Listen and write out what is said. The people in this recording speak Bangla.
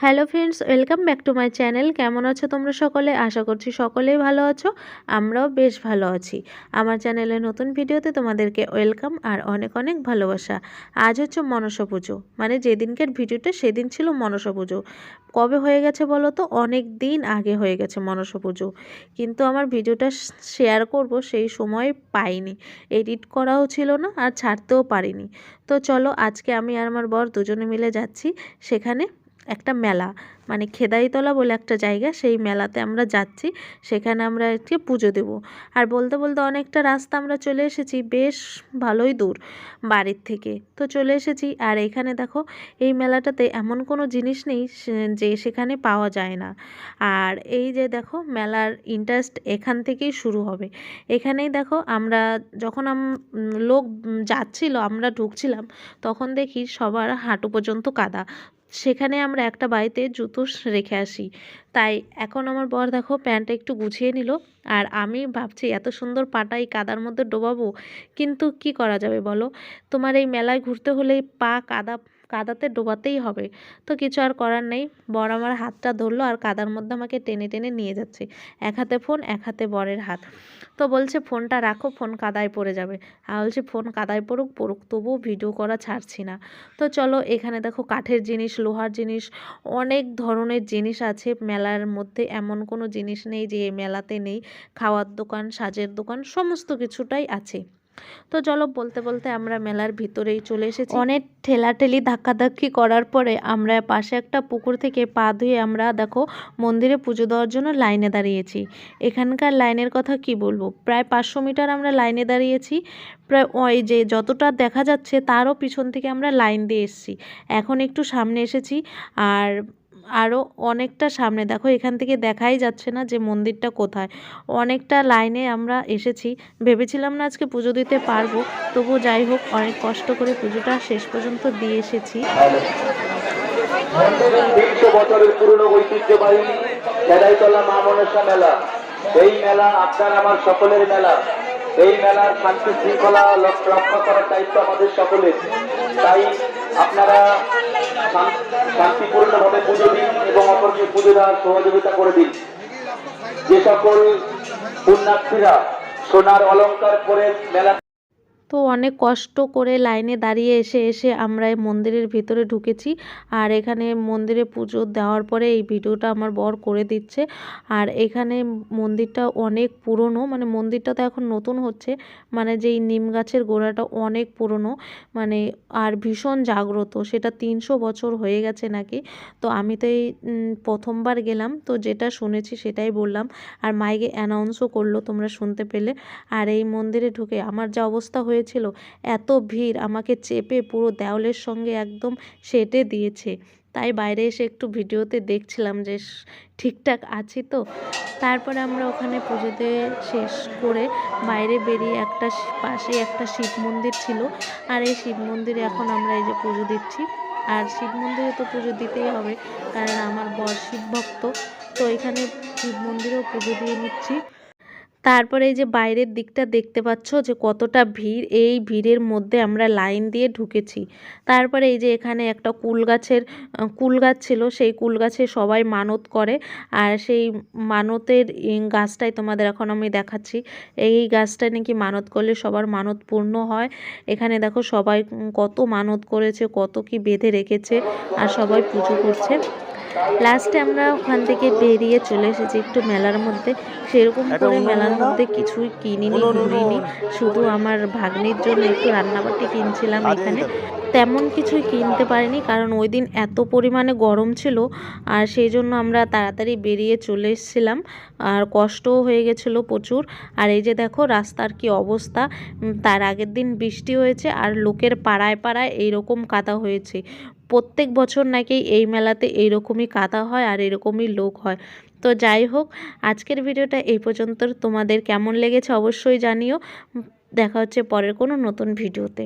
Hello friends, welcome back to my channel. কেমন আছো তোমরা সকলে? আশা করছি সকলেই ভালো আছো। আমরাও বেশ ভালো আছি। আমার চ্যানেলে নতুন ভিডিওতে তোমাদেরকে ওয়েলকাম আর অনেক অনেক ভালোবাসা। আজ হচ্ছে মনসা পুজো, মানে যেদিনকার ভিডিওটা সেদিন ছিল মনসা পুজো। কবে হয়ে গেছে বলো তো? অনেক দিন আগে হয়ে গেছে মনসা পুজো, কিন্তু আমার ভিডিওটা শেয়ার করব সেই সময় পাইনি, এডিট করাও ছিল না আর ছাড়তেও পারিনি। তো চলো, আজকে আমি আর আমার বর দুজনে মিলে যাচ্ছি সেখানে। একটা মেলা, মানে খেদাইতলা বলে একটা জায়গা, সেই মেলাতে আমরা যাচ্ছি। সেখানে আমরা একটি পুজো দেব। আর বলতে বলতে অনেকটা রাস্তা আমরা চলে এসেছি, বেশ ভালোই দূর বাড়ির থেকে। তো চলে এসেছি। আর এখানে দেখো, এই মেলাটাতে এমন কোনো জিনিস নেই যে সেখানে পাওয়া যায় না। আর এই যে দেখো, মেলার ইন্টারেস্ট এখান থেকেই শুরু হবে। এখানেই দেখো, আমরা যখন লোক যাচ্ছিল, আমরা ঢুকছিলাম, তখন দেখি সবার হাঁটু পর্যন্ত কাদা। সেখানে আমরা একটা বাড়িতে জুতো রেখে আসি। তাই এখন আমার বর দেখো প্যান্টটা একটু গুছিয়ে নিল। আর আমি ভাবছি এত সুন্দর পাটা এই কাদার মধ্যে ডোবাবো, কিন্তু কি করা যাবে বলো? তোমার এই মেলায় ঘুরতে হলে পা কাদাতে ডোবাতেই হবে। তো কিছু আর করার নেই। বর আমার হাতটা ধরলো আর কাদার মধ্যে আমাকে টেনে টেনে নিয়ে যাচ্ছে। এক হাতে ফোন, এক হাতে বরের হাত। তো বলছে ফোনটা রাখো, ফোন কাদায় পড়ে যাবে। আর বলছে ফোন কাদায় পড়ুক পড়ুক, তবুও ভিডিও করা ছাড়ছি না। তো চলো, এখানে দেখো কাঠের জিনিস, লোহার জিনিস, অনেক ধরনের জিনিস আছে মেলার মধ্যে। এমন কোনো জিনিস নেই যে এই মেলাতে নেই। খাওয়ার দোকান, সাজের দোকান, সমস্ত কিছুটাই আছে। তো চলো, বলতে বলতে আমরা মেলার ভিতরেই চলে এসেছি। অনেক ঠেলাঠেলি ধাক্কাধাক্কি করার পরে আমরা পাশে একটা পুকুর থেকে পা ধুয়ে আমরা দেখো মন্দিরে পুজো দেওয়ার জন্য লাইনে দাঁড়িয়েছি। এখানকার লাইনের কথা কি বলবো, প্রায় 500 মিটার আমরা লাইনে দাঁড়িয়েছি। প্রায় ওই যে যতটা দেখা যাচ্ছে তারও পিছন থেকে আমরা লাইন দিয়ে এসেছি। এখন একটু সামনে এসেছি। আর আরও অনেকটা সামনে দেখো, এখান থেকে দেখাই যাচ্ছে না যে মন্দিরটা কোথায়। অনেকটা লাইনে আমরা এসেছি। ভেবেছিলাম না আজকে পুজো দিতে পারবো, তবু যাই হোক, অনেক কষ্ট করে পুজোটা শেষ পর্যন্ত দিয়ে এসেছি। 300 বছরের পুরনো ঐতিহ্যবাহী খেদাইতলা মা মনসা মেলা। এই মেলা আপনার আমার সকলের মেলা। এই মেলার শান্তি শৃঙ্খলা রক্ষা করার দায়িত্ব আমাদের সকলের। তাই আপনারা শান্তিপূর্ণভাবে পুজো দিন এবং অপরকে পুজো দেওয়ার সহযোগিতা করে দিন। যে সকল পুণ্যার্থীরা সোনার অলংকার পরে মেলা। তো অনেক কষ্ট করে লাইনে দাঁড়িয়ে এসে এসে আমরা এই মন্দিরের ভিতরে ঢুকেছি। আর এখানে মন্দিরে পুজো দেওয়ার পরে এই ভিডিওটা আমার বর করে দিচ্ছে। আর এখানে মন্দিরটা অনেক পুরনো, মানে মন্দিরটা তো এখন নতুন হচ্ছে, মানে যেই নিম গাছের গোড়াটা অনেক পুরনো, মানে আর ভীষণ জাগ্রত। সেটা 300 বছর হয়ে গেছে নাকি। তো আমি তো এই প্রথমবার গেলাম, তো যেটা শুনেছি সেটাই বললাম। আর মাইকে অ্যানাউন্সও করলো, তোমরা শুনতে পেলে। আর এই মন্দিরে ঢুকে আমার যা অবস্থা হয়েছিল, এত ভিড়, আমাকে চেপে পুরো দেওয়ালের সঙ্গে একদম সেটে দিয়েছে। তাই বাইরে এসে একটু ভিডিওতে দেখছিলাম যে ঠিকঠাক আছি তো। তারপরে আমরা ওখানে পুজোতে শেষ করে বাইরে বেরিয়ে পাশে একটা শিব মন্দির ছিল। আর এই শিব মন্দিরে এখন আমরা এই যে পুজো দিচ্ছি। আর শিব মন্দিরে তো পুজো দিতেই হবে, কারণ আমার বর শিব ভক্ত। তো এখানে শিব মন্দিরেও পুজো দিয়ে নিচ্ছি। তারপরে এই যে বাইরের দিকটা দেখতে পাচ্ছ যে কতটা ভিড়, এই ভিড়ের মধ্যে আমরা লাইন দিয়ে ঢুকেছি। তারপরে এই যে এখানে একটা কুল গাছ ছিল, সেই কুল গাছে সবাই মানত করে। আর সেই মানতের গাছটাই তোমাদের এখন আমি দেখাচ্ছি। এই গাছটা নাকি মানত করলে সবার মানত পূর্ণ হয়। এখানে দেখো সবাই কত মানত করেছে, কত কি বেঁধে রেখেছে, আর সবাই পুজো করছে। লাস্টে আমরা ওখান থেকে বেরিয়ে চলে এসেছি একটু মেলার মধ্যে। সেরকম করে মেলার মধ্যে কিছুই কিনিনি, ঘুরিনি। শুধু আমার ভাগ্নির জন্য একটু রান্নাবাটি কিনছিলাম এখানে। তেমন কিছুই কিনতে পারিনি, কারণ ওই দিন এত পরিমাণে গরম ছিল। আর সেই জন্য আমরা তাড়াতাড়ি বেরিয়ে চলে এসেছিলাম। আর কষ্টও হয়ে গেছিলো প্রচুর। আর এই যে দেখো রাস্তার কি অবস্থা। তার আগের দিন বৃষ্টি হয়েছে আর লোকের পাড়ায় পাড়ায় এইরকম কাদা হয়েছে। প্রত্যেক বছর নাকি এই মেলাতে এইরকমই কাদা হয় আর এরকমই লোক হয়। তো যাই হোক, আজকের ভিডিওটা এই পর্যন্ত। তোমাদের কেমন লেগেছে অবশ্যই জানিও। দেখা হচ্ছে পরের কোনো নতুন ভিডিওতে।